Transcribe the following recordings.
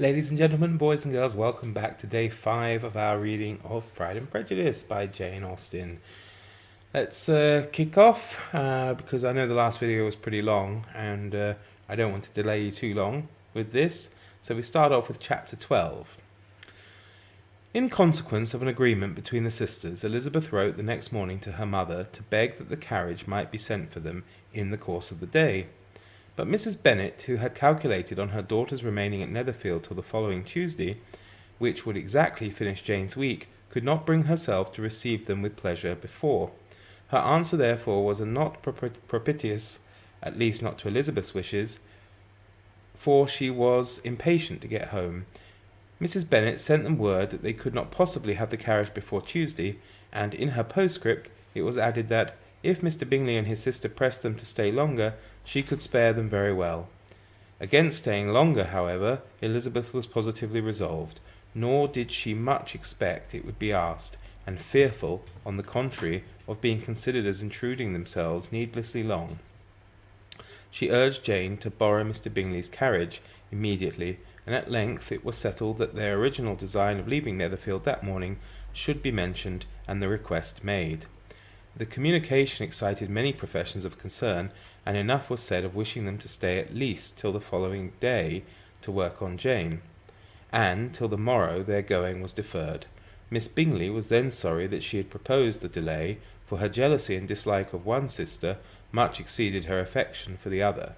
Ladies and gentlemen, boys and girls, welcome back to day 5 of our reading of Pride and Prejudice by Jane Austen. Let's kick off because I know the last video was pretty long and I don't want to delay you too long with this. So we start off with chapter 12. In consequence of an agreement between the sisters, Elizabeth wrote the next morning to her mother to beg that the carriage might be sent for them in the course of the day. But Mrs. Bennet, who had calculated on her daughters remaining at Netherfield till the following Tuesday, which would exactly finish Jane's week, could not bring herself to receive them with pleasure before. Her answer, therefore, was not propitious, at least not to Elizabeth's wishes, for she was impatient to get home. Mrs. Bennet sent them word that they could not possibly have the carriage before Tuesday, and in her postscript it was added that, if Mr. Bingley and his sister pressed them to stay longer, she could spare them very well. Against staying longer, however, Elizabeth was positively resolved, nor did she much expect it would be asked, and fearful, on the contrary, of being considered as intruding themselves needlessly long. She urged Jane to borrow Mr. Bingley's carriage immediately, and at length it was settled that their original design of leaving Netherfield that morning should be mentioned and the request made. The communication excited many professions of concern, and enough was said of wishing them to stay at least till the following day to work on Jane, and till the morrow their going was deferred. Miss Bingley was then sorry that she had proposed the delay, for her jealousy and dislike of one sister much exceeded her affection for the other.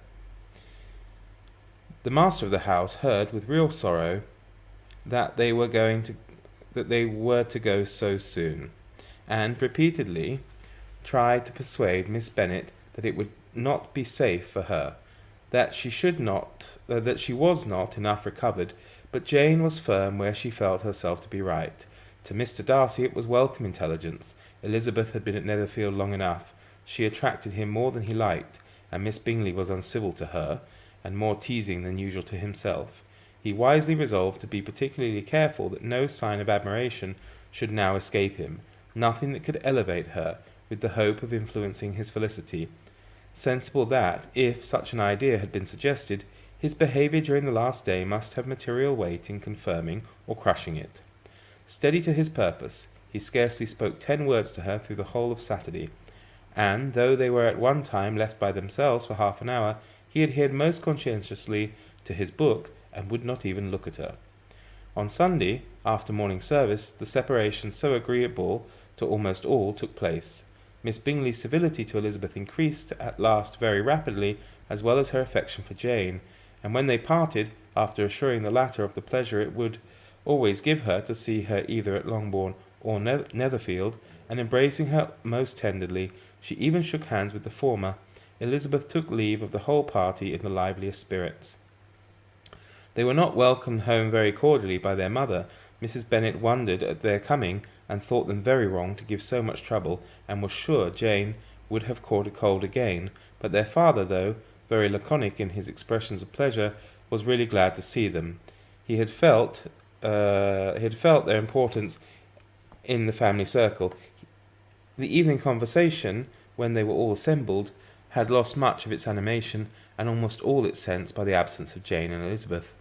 The master of the house heard with real sorrow that they were to go so soon, and repeatedly tried to persuade Miss Bennet that it would not be safe for her, that she was not enough recovered, but Jane was firm where she felt herself to be right. To Mr. Darcy it was welcome intelligence. Elizabeth had been at Netherfield long enough. She attracted him more than he liked, and Miss Bingley was uncivil to her, and more teasing than usual to himself. He wisely resolved to be particularly careful that no sign of admiration should now escape him, nothing that could elevate her, with the hope of influencing his felicity, sensible that, if such an idea had been suggested, his behaviour during the last day must have material weight in confirming or crushing it. Steady to his purpose, he scarcely spoke 10 words to her through the whole of Saturday, and, though they were at one time left by themselves for half an hour, he adhered most conscientiously to his book, and would not even look at her. On Sunday, after morning service, the separation so agreeable to almost all took place. Miss Bingley's civility to Elizabeth increased at last very rapidly, as well as her affection for Jane, and when they parted, after assuring the latter of the pleasure it would always give her to see her either at Longbourn or Netherfield, and embracing her most tenderly, she even shook hands with the former, Elizabeth took leave of the whole party in the liveliest spirits. They were not welcomed home very cordially by their mother. Mrs. Bennet wondered at their coming, and thought them very wrong to give so much trouble, and was sure Jane would have caught a cold again, but their father, though very laconic in his expressions of pleasure, was really glad to see them. He had felt their importance in the family circle. The evening conversation, when they were all assembled, had lost much of its animation, and almost all its sense by the absence of Jane and Elizabeth.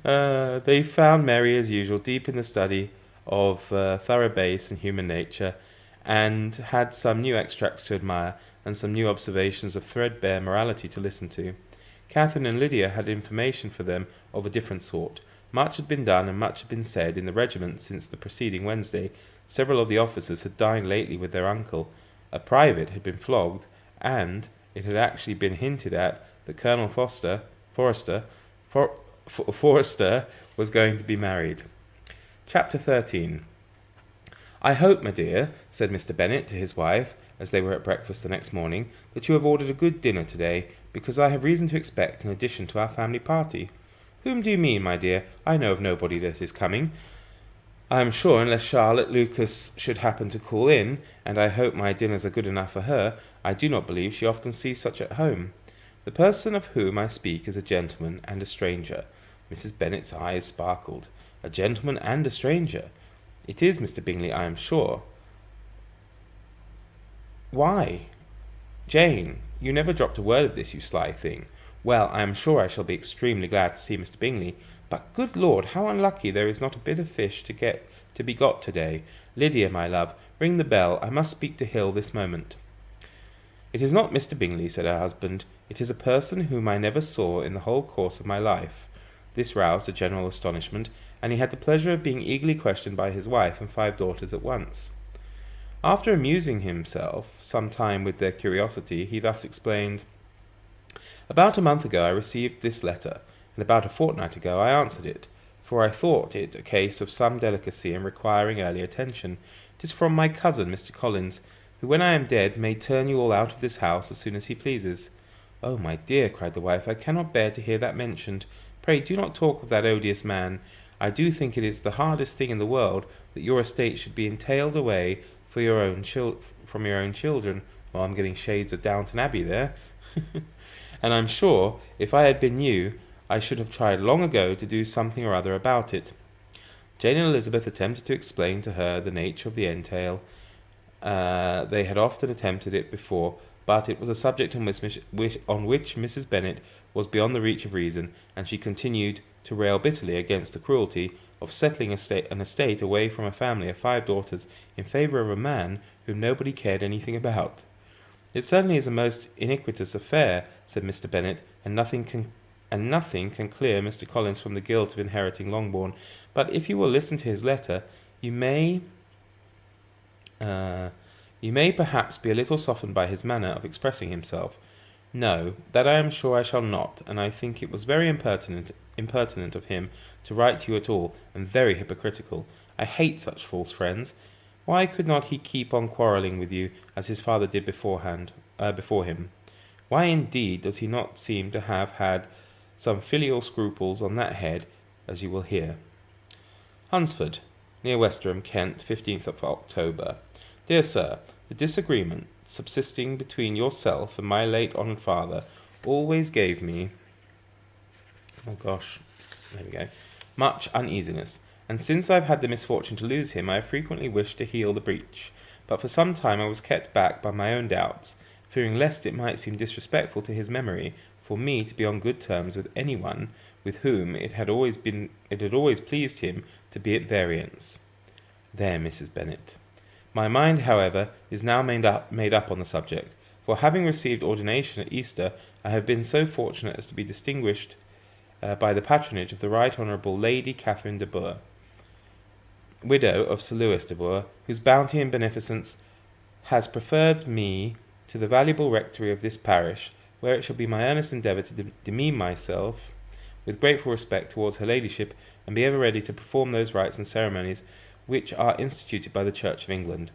They found Mary, as usual, deep in the study of thorough base and human nature, and had some new extracts to admire, and some new observations of threadbare morality to listen to. Catherine and Lydia had information for them of a different sort. Much had been done and much had been said in the regiment since the preceding Wednesday. Several of the officers had dined lately with their uncle. A private had been flogged, and it had actually been hinted at that Colonel Forster was going to be married. Chapter 13. "I hope, my dear," said Mr. Bennet to his wife, as they were at breakfast the next morning, "that you have ordered a good dinner to-day, because I have reason to expect an addition to our family party." "Whom do you mean, my dear? I know of nobody that is coming, I am sure, unless Charlotte Lucas should happen to call in, and I hope my dinners are good enough for her. I do not believe she often sees such at home. The person of whom I speak is a gentleman and a stranger." Mrs. Bennet's eyes sparkled. "A gentleman and a stranger? It is Mr. Bingley, I am sure." "Why, Jane, you never dropped a word of this, you sly thing. Well, I am sure I shall be extremely glad to see Mr. Bingley, but good Lord, how unlucky there is not a bit of fish to be got to-day. Lydia, my love, ring the bell. I must speak to Hill this moment. It is not Mr. Bingley, said her husband. It is a person whom I never saw in the whole course of my life. This roused a general astonishment, and he had the pleasure of being eagerly questioned by his wife and 5 daughters at once. After amusing himself some time with their curiosity, he thus explained: About a month ago I received this letter, and about a fortnight ago I answered it, for I thought it a case of some delicacy and requiring early attention. It is from my cousin, Mr. Collins, who, when I am dead, may turn you all out of this house as soon as he pleases. Oh, my dear, cried the wife, I cannot bear to hear that mentioned. Pray do not talk of that odious man. I do think it is the hardest thing in the world that your estate should be entailed away from your own children. Well, I'm getting shades of Downton Abbey there. And I'm sure, if I had been you, I should have tried long ago to do something or other about it. Jane and Elizabeth attempted to explain to her the nature of the entail. They had often attempted it before, but it was a subject on which Mrs. Bennet was beyond the reach of reason, and she continued to rail bitterly against the cruelty of settling an estate away from a family of 5 daughters in favour of a man whom nobody cared anything about. It certainly is a most iniquitous affair, said Mr. Bennet, and nothing can clear Mr. Collins from the guilt of inheriting Longbourn. But if you will listen to his letter, you may perhaps be a little softened by his manner of expressing himself. No, that I am sure I shall not, and I think it was very impertinent of him to write to you at all, and very hypocritical. I hate such false friends. Why could not he keep on quarrelling with you, as his father did before him? Why, indeed, does he not seem to have had some filial scruples on that head, as you will hear? Hunsford, near Westerham, Kent, 15th of October. Dear Sir, the disagreement subsisting between yourself and my late honoured father always gave me much uneasiness, and since I have had the misfortune to lose him, I have frequently wished to heal the breach, but for some time I was kept back by my own doubts, fearing lest it might seem disrespectful to his memory for me to be on good terms with anyone with whom it had always pleased him to be at variance. There, Mrs. Bennet. My mind, however, is now made up on the subject, for having received ordination at Easter, I have been so fortunate as to be distinguished by the patronage of the Right Honourable Lady Catherine de Bourgh, widow of Sir Lewis de Bourgh, whose bounty and beneficence has preferred me to the valuable rectory of this parish, where it shall be my earnest endeavour to demean myself with grateful respect towards her ladyship, and be ever ready to perform those rites and ceremonies which are instituted by the Church of England.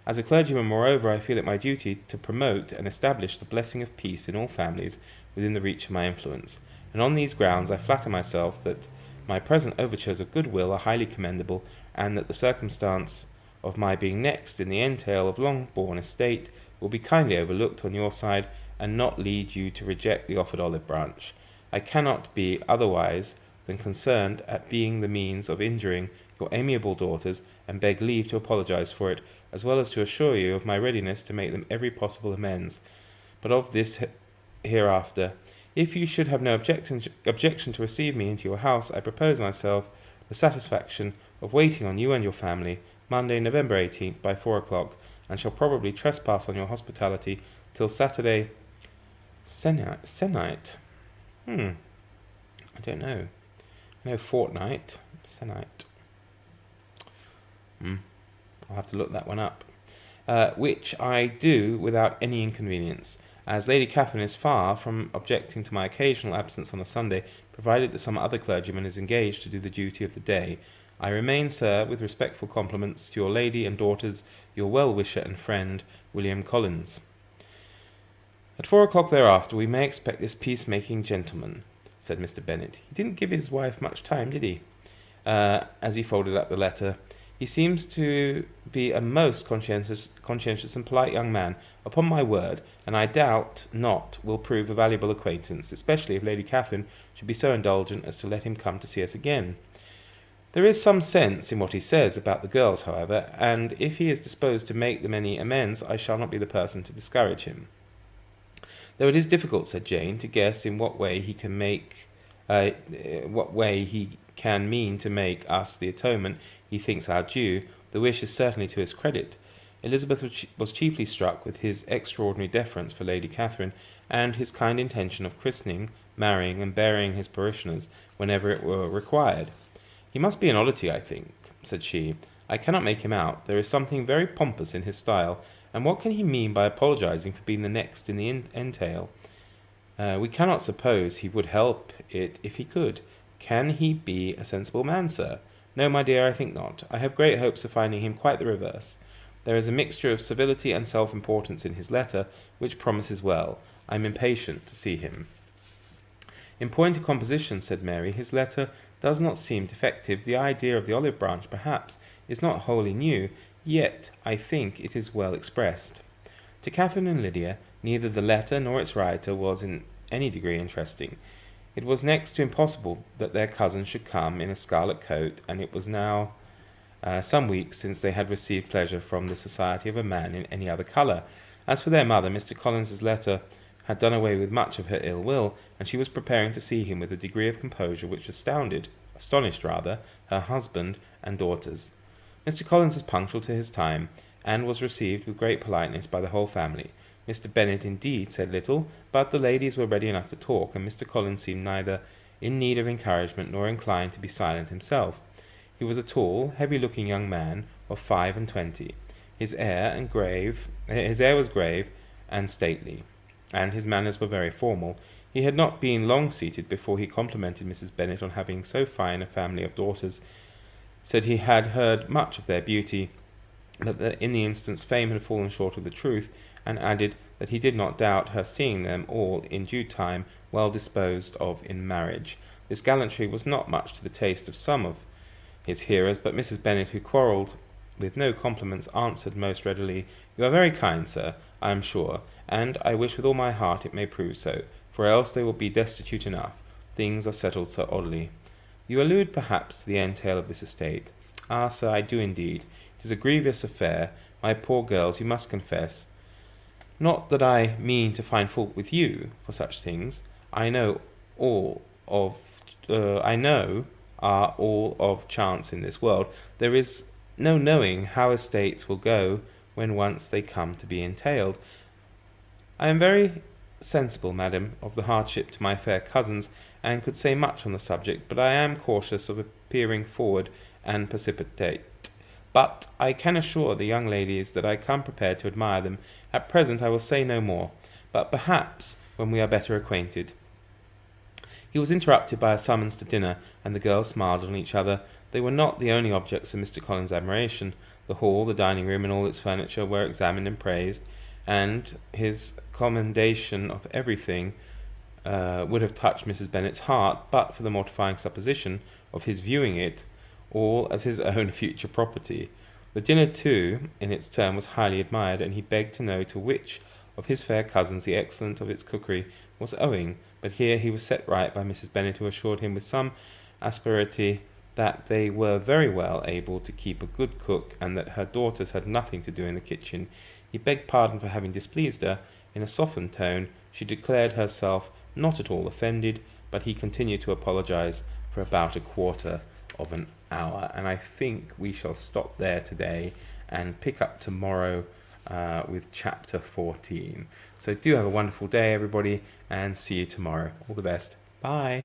As a clergyman, moreover, I feel it my duty to promote and establish the blessing of peace in all families within the reach of my influence, and on these grounds I flatter myself that my present overtures of goodwill are highly commendable, and that the circumstance of my being next in the entail of Longbourn estate will be kindly overlooked on your side, and not lead you to reject the offered olive branch. I cannot be otherwise than concerned at being the means of injuring your amiable daughters, and beg leave to apologize for it, as well as to assure you of my readiness to make them every possible amends. But of this hereafter. If you should have no objection to receive me into your house, I propose myself the satisfaction of waiting on you and your family, Monday, November 18th, by 4 o'clock, and shall probably trespass on your hospitality till Saturday sennight. I don't know. I know fortnight. Sennight. I'll have to look that one up. Which I do without any inconvenience, as Lady Catherine is far from objecting to my occasional absence on a Sunday, provided that some other clergyman is engaged to do the duty of the day. I remain, sir, with respectful compliments to your lady and daughters, your well-wisher and friend, William Collins. At 4 o'clock thereafter we may expect this peace-making gentleman, said Mr. Bennet. He didn't give his wife much time, did he? As he folded up the letter. He seems to be a most conscientious and polite young man, upon my word, and I doubt not will prove a valuable acquaintance, especially if Lady Catherine should be so indulgent as to let him come to see us again. There is some sense in what he says about the girls, however, and if he is disposed to make them any amends, I shall not be the person to discourage him. Though it is difficult, said Jane, to guess in what way he can mean to make us the atonement he thinks our due, the wish is certainly to his credit. Elizabeth was chiefly struck with his extraordinary deference for Lady Catherine, and his kind intention of christening, marrying, and burying his parishioners whenever it were required. He must be an oddity, I think, said she. I cannot make him out. There is something very pompous in his style, and what can he mean by apologizing for being the next in the entail? We cannot suppose he would help it if he could. Can he be a sensible man, sir? No, my dear, I think not. I have great hopes of finding him quite the reverse. There is a mixture of civility and self-importance in his letter, which promises well. I am impatient to see him. In point of composition, said Mary, his letter does not seem defective. The idea of the olive branch, perhaps, is not wholly new, yet I think it is well expressed. To Catherine and Lydia, neither the letter nor its writer was in any degree interesting. It was next to impossible that their cousin should come in a scarlet coat, and it was now some weeks since they had received pleasure from the society of a man in any other colour. As for their mother, Mr. Collins's letter had done away with much of her ill will, and she was preparing to see him with a degree of composure which astonished her husband and daughters. Mr. Collins was punctual to his time, and was received with great politeness by the whole family. Mr. Bennet, indeed, said little, but the ladies were ready enough to talk, and Mr. Collins seemed neither in need of encouragement nor inclined to be silent himself. He was a tall, heavy-looking young man of 25. His air was grave and stately, and his manners were very formal. He had not been long seated before he complimented Mrs. Bennet on having so fine a family of daughters, said he had heard much of their beauty, but that in the instance fame had fallen short of the truth, and added that he did not doubt her seeing them all in due time well disposed of in marriage. This gallantry was not much to the taste of some of his hearers, but Mrs. Bennet, who quarrelled with no compliments, answered most readily, "You are very kind, sir, I am sure, and I wish with all my heart it may prove so, for else they will be destitute enough. Things are settled so oddly. You allude, perhaps, to the entail of this estate. Ah, sir, I do indeed. It is a grievous affair. My poor girls, you must confess. Not that I mean to find fault with you for such things. I know are all of chance in this world. There is no knowing how estates will go when once they come to be entailed. I am very sensible, madam, of the hardship to my fair cousins, and could say much on the subject, but I am cautious of appearing forward and precipitate. But I can assure the young ladies that I come prepared to admire them. At present I will say no more, but perhaps when we are better acquainted." He was interrupted by a summons to dinner, and the girls smiled on each other. They were not the only objects of Mr. Collins's admiration. The hall, the dining room, and all its furniture were examined and praised, and his commendation of everything would have touched Mrs. Bennet's heart, but for the mortifying supposition of his viewing it all as his own future property. The dinner, too, in its turn, was highly admired, and he begged to know to which of his fair cousins the excellence of its cookery was owing, but here he was set right by Mrs. Bennet, who assured him with some asperity that they were very well able to keep a good cook, and that her daughters had nothing to do in the kitchen. He begged pardon for having displeased her. In a softened tone, she declared herself not at all offended, but he continued to apologize for about a quarter of an hour. And I think we shall stop there today and pick up tomorrow with chapter 14. So do have a wonderful day, everybody, and see you tomorrow. All the best. Bye.